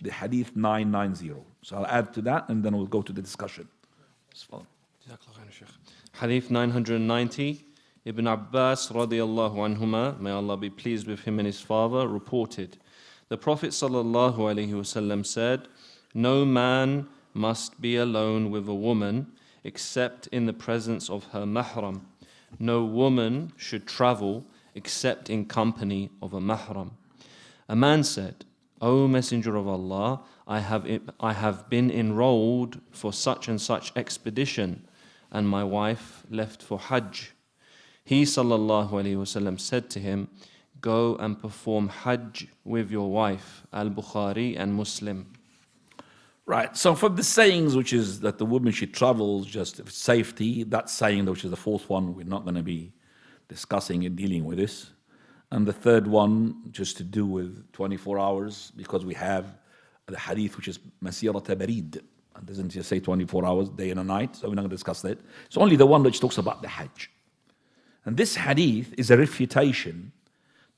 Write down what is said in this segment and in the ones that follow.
the Hadith 990. So I'll add to that and then we'll go to the discussion. Hadith 990. Ibn Abbas radiyallahu anhuma, may Allah be pleased with him and his father, reported, the Prophet sallallahu alaihi wasallam said, no man must be alone with a woman except in the presence of her mahram. No woman should travel except in company of a mahram. A man said, O Messenger of Allah, I have been enrolled for such and such expedition, and my wife left for Hajj. He sallallahu alaihi wasallam said to him, go and perform Hajj with your wife. Al-Bukhari and Muslim. Right, so for the sayings, which is that the woman should travel just for safety, that saying, which is the fourth one, we're not going to be discussing and dealing with this. And the third one, just to do with 24 hours, because we have the hadith, which is Masirata Barid. It doesn't just say 24 hours, day and a night, so we're not going to discuss that. It's only the one which talks about the Hajj. And this hadith is a refutation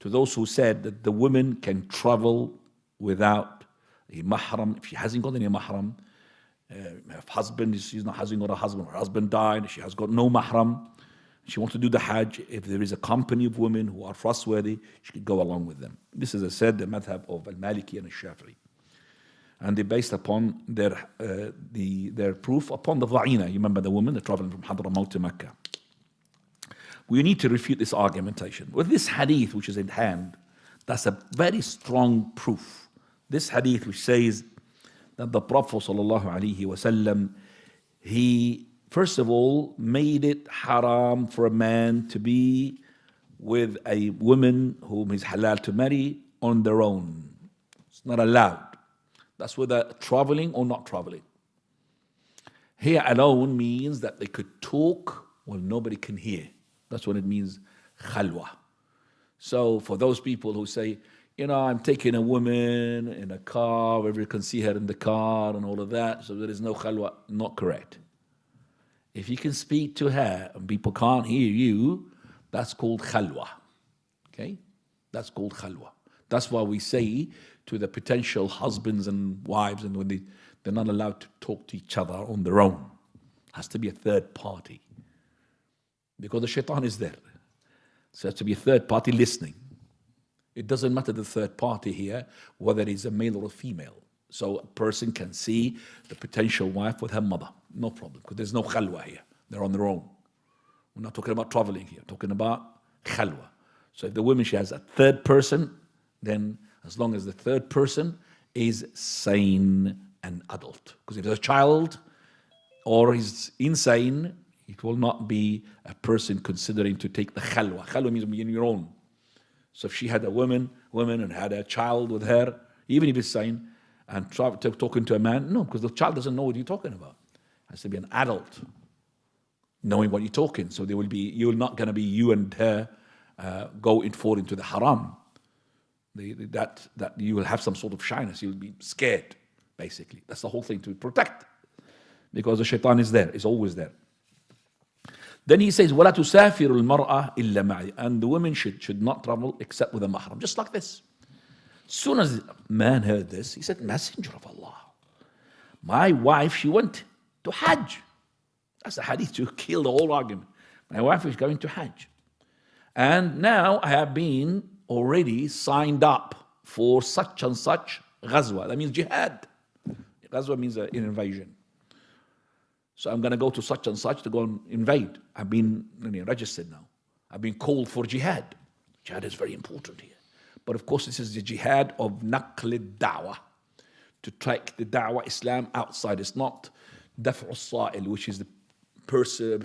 to those who said that the woman can travel without a mahram. If she hasn't got any mahram, her husband, she's not hasn't got a husband, her husband died, she has got no mahram, she wants to do the Hajj, if there is a company of women who are trustworthy, she could go along with them. This is, as I said, the madhab of Al-Maliki and Al-Shafi'i. And they based upon their proof upon the dha'ina. You remember the woman, the traveling from Hadramaut to Mecca. We need to refute this argumentation. With this hadith which is in hand, that's a very strong proof. This hadith which says that the Prophet ﷺ, he first of all made it haram for a man to be with a woman whom is halal to marry on their own. It's not allowed. That's whether traveling or not traveling. Here alone means that they could talk while nobody can hear. That's what it means, khalwa. So for those people who say, I'm taking a woman in a car, wherever you can see her in the car and all of that, so there is no khalwa, not correct. If you can speak to her and people can't hear you, that's called khalwa. Okay? That's called khalwa. That's why we say to the potential husbands and wives, and when they're not allowed to talk to each other on their own, it has to be a third party. Because the shaitan is there. So it has to be a third party listening. It doesn't matter the third party here, whether it's a male or a female. So a person can see the potential wife with her mother. No problem, because there's no khalwa here. They're on their own. We're not talking about traveling here. We're talking about khalwa. So if the woman, she has a third person, then as long as the third person is sane and adult. Because if there's a child or he's insane, it will not be a person considering to take the khalwa. Khalwa means being your own. So if she had a woman and had a child with her, even if it's sane, and talking to a man, no, because the child doesn't know what you're talking about. It has to be an adult knowing what you're talking. So you're not going to be you and her fall into the haram. That you will have some sort of shyness. You'll be scared, basically. That's the whole thing, to protect. Because the shaitan is there, is always there. Then he says, وَلَا تُسَافِرُ الْمَرْأَةِ إِلَّا مَعِي. And the women should not travel except with a mahram. Just like this. As soon as the man heard this, he said, Messenger of Allah, my wife, she went to Hajj. That's a hadith to kill the whole argument. My wife is going to Hajj. And now I have been already signed up for such and such ghazwa. That means jihad. Ghazwa means an invasion. So I'm going to go to such and such to go and invade. I've been registered now. I've been called for jihad. Jihad is very important here. But of course, this is the jihad of naql da'wah, to take the da'wah Islam outside. It's not daf'u-sa'il, which is the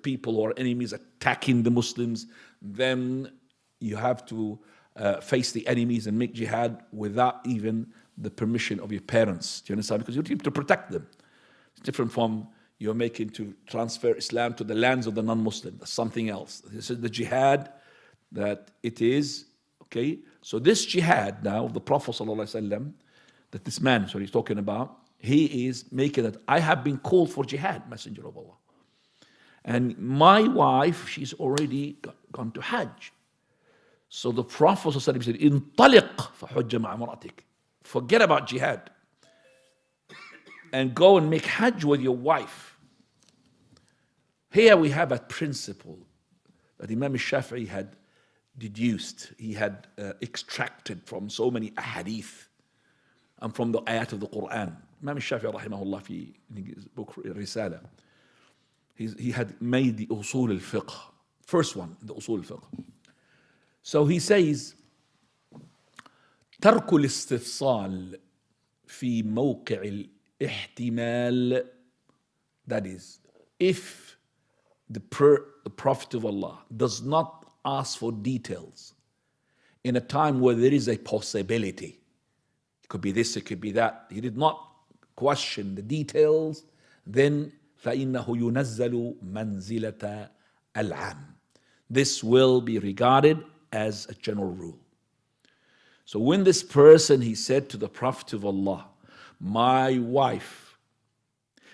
people who are enemies attacking the Muslims. Then you have to face the enemies and make jihad without even the permission of your parents. Do you understand? Because you need to protect them. It's different from you're making to transfer Islam to the lands of the non-Muslim. That's something else. This is the jihad that it is. Okay, so this jihad now, the Prophet ﷺ, that this man, so he's talking about, he is making that I have been called for jihad, Messenger of Allah. And my wife, she's already gone to Hajj. So the Prophet ﷺ said, انطلق فحج مع مرأتك. Forget about jihad. and go and make Hajj with your wife. Here we have a principle that Imam Shafi'i had deduced, he had extracted from so many ahadith and from the ayat of the Quran. Imam Shafi'i rahimahullah in his book Risala, he had made the usul al-fiqh, first one, the usul al-fiqh. So he says, ترك الاستفصال في موقع الاحتمال, that is, if the Prophet of Allah does not ask for details in a time where there is a possibility, it could be this, it could be that, he did not question the details, then فإنه ينزل منزلة العام. This will be regarded as a general rule. So when this person, he said to the Prophet of Allah, my wife,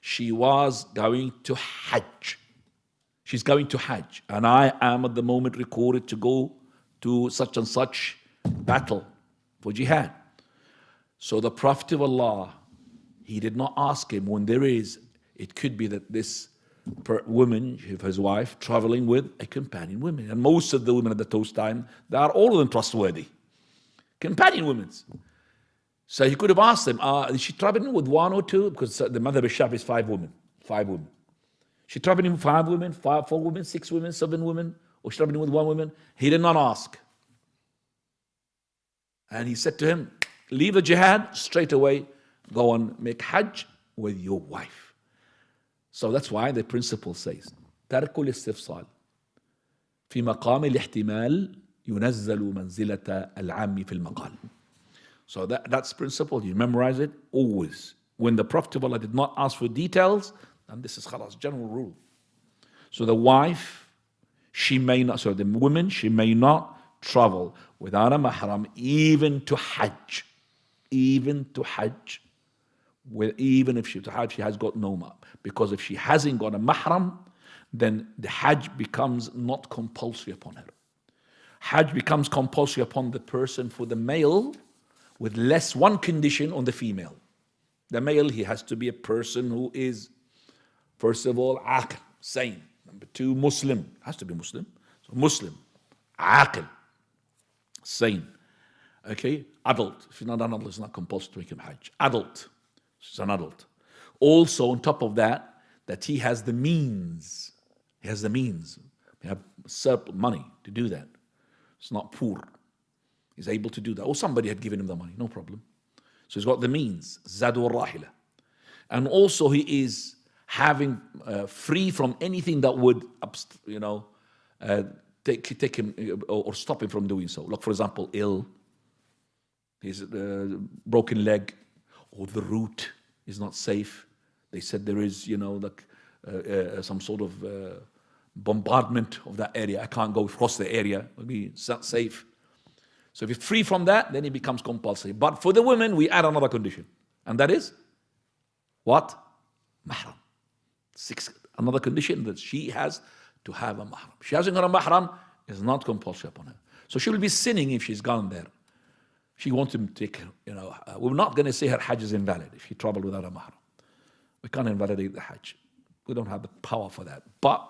she was going to Hajj. She's going to Hajj. And I am at the moment recorded to go to such and such battle for jihad. So the Prophet of Allah, he did not ask him when there is, it could be that this woman, his wife, traveling with a companion woman. And most of the women at those time, they are all of them trustworthy. Companion women. So he could have asked them, is she traveling with one or two? Because the madhab al-Shafi is 5 women. 5 women. She traveling with 5 women, 4 women, 6 women, 7 women, or she traveling with 1 woman? He did not ask. And he said to him, leave the jihad straight away, go and make Hajj with your wife. So that's why the principle says, ترك الاستفصال في مقام الاحتمال ينزل منزلة العام في المقال. So that's principle, you memorize it always. When the Prophet of Allah did not ask for details, and this is khalas, general rule. So the wife, the woman, she may not travel without a mahram, even to Hajj. Even to Hajj. Even if she has got no mahram. Because if she hasn't got a mahram, then the Hajj becomes not compulsory upon her. Hajj becomes compulsory upon the person for the male, with less one condition on the female. The male, he has to be a person who is, first of all, aql, sane. Number 2, Muslim, has to be Muslim. So Muslim, aql, sane. Okay, adult. If he's not an adult, it's not compulsory to make him Hajj. Adult, he's an adult. Also, on top of that, that he has the means. He has the means. He have surplus money to do that. It's not poor. He's able to do that. Or somebody had given him the money, no problem. So he's got the means, Zadu al-Rahila. And also he is having free from anything that would, take him or stop him from doing so. Like for example, ill, his broken leg, or the route is not safe. They said there is, some sort of bombardment of that area. I can't go across the area. It'll be not safe. So if you're free from that, then it becomes compulsory. But for the women, we add another condition. And that is, what? Mahram. Another condition that she has to have a mahram. She hasn't got a mahram, it's not compulsory upon her. So she will be sinning if she's gone there. She wants to take, we're not going to say her Hajj is invalid if she traveled without a mahram. We can't invalidate the Hajj. We don't have the power for that. But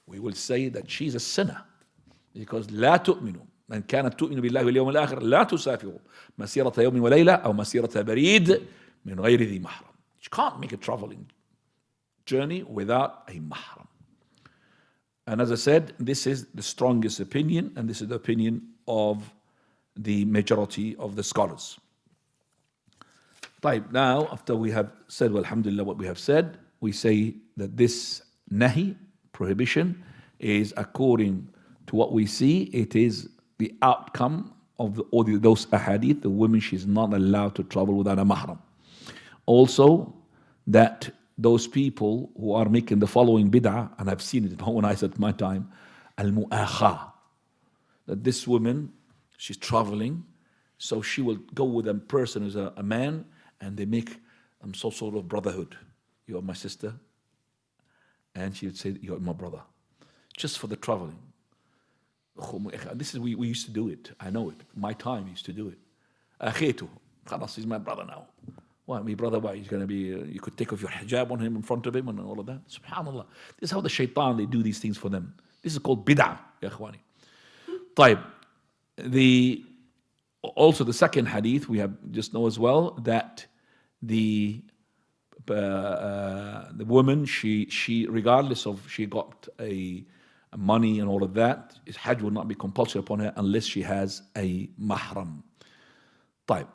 we will say that she's a sinner. Because لا تؤمنوا من كانت تؤمن بالله واليوم الآخر لا تسافروا مسيرة يوم وليلة أو مسيرة بريد من غير ذي محرم. She can't make a traveling journey without a mahram. And as I said, this is the strongest opinion, and this is the opinion of the majority of the scholars. Right, now, after we have said, well, alhamdulillah, what we have said, we say that this nahi, prohibition, is according to what we see, it is the outcome of those ahadith, the woman, she's not allowed to travel without a mahram. Also, that those people who are making the following bid'ah, and I've seen it when I was at my time, al-mu'akha, that this woman, she's traveling, so she will go with a person who's a man, and they make some sort of brotherhood. You are my sister, and she would say, you are my brother, just for the traveling. This is, we used to do it. I know it. My time used to do it. Akhitu, khalas, he's my brother now. Why, my brother, why, he's going to be, you could take off your hijab on him in front of him and all of that. Subhanallah. This is how the shaitan, they do these things for them. This is called bid'ah, ya ikhwani. طيب. Also the second hadith, we have just know as well that the woman, she regardless of she got a money and all of that, Hajj will not be compulsory upon her unless she has a mahram. طيب.